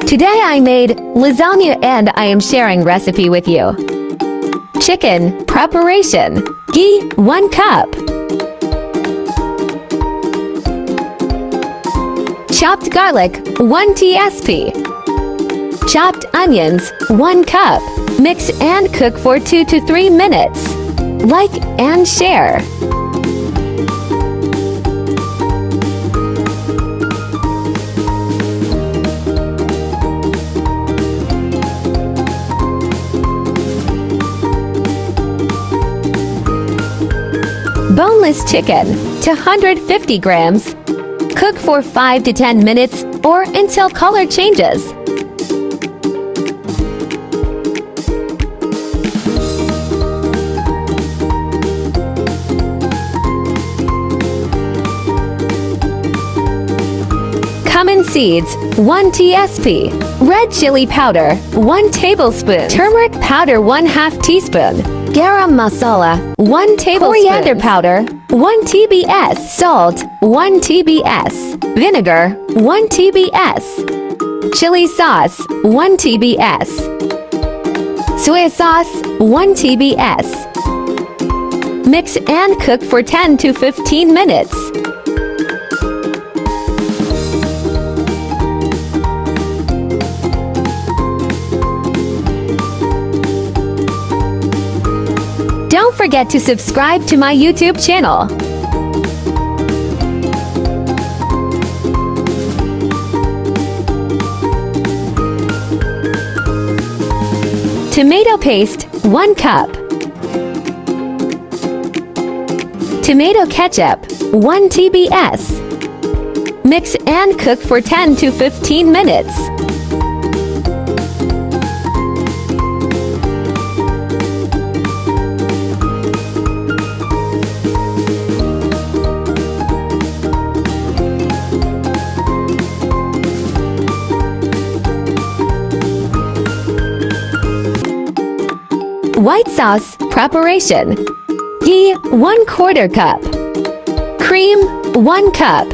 Today I made lasagna and I am sharing recipe with you. Chicken preparation. Ghee 1 cup. Chopped garlic 1 tsp. Chopped onions 1 cup. Mix and cook for 2 to 3 minutes. Like and share. Boneless chicken, 250 grams. Cook for 5 to 10 minutes or until color changes. Cumin seeds, 1 tsp. Red chili powder, 1 tablespoon. Turmeric powder, 1/2 teaspoon. Garam masala, 1 tablespoon. Coriander powder, 1 tbs. Salt, 1 tbs. Vinegar, 1 tbs. Chili sauce, 1 tbs. Soy sauce, 1 tbs. Mix and cook for 10 to 15 minutes. Don't forget to subscribe to my YouTube channel. Tomato paste, 1 cup. Tomato ketchup, 1 tbs. Mix and cook for 10 to 15 minutes. White sauce preparation. Ghee 1/4 cup. Cream 1 cup.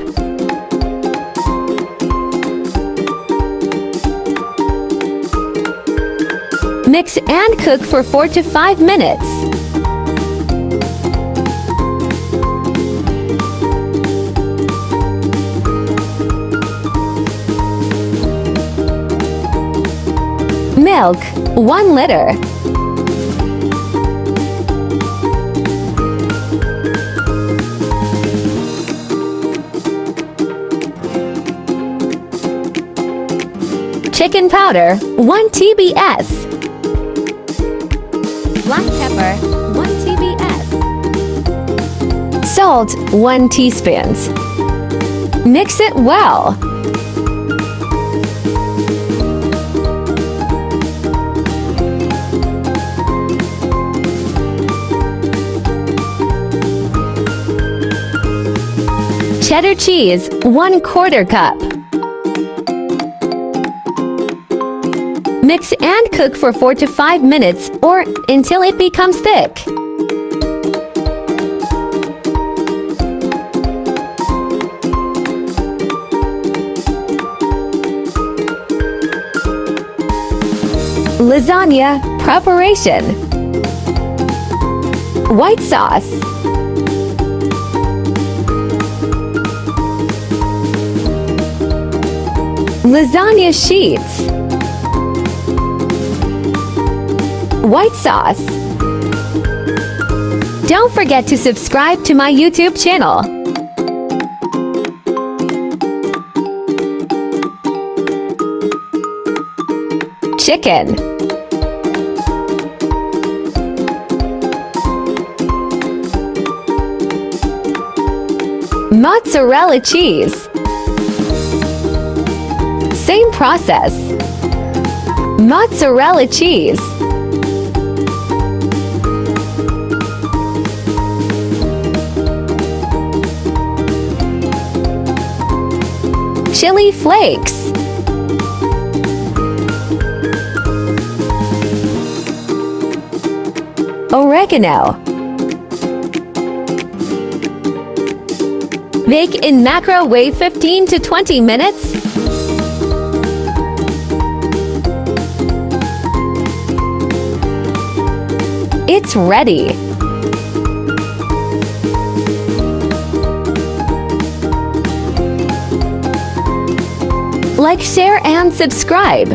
Mix and cook for 4 to 5 minutes. Milk 1 liter. Chicken powder, 1 tbs. Black pepper, 1 tbs. Salt, 1 teaspoon. Mix it well. Cheddar cheese, 1/4 cup. Mix and cook for 4 to 5 minutes or until it becomes thick. Lasagna preparation. White sauce. Lasagna sheets. White sauce. Don't forget to subscribe to my YouTube channel. Chicken. Mozzarella cheese. Same process. Mozzarella cheese. Chili flakes. Oregano. Bake in microwave 15 to 20 minutes. It's ready. Like, share, and subscribe.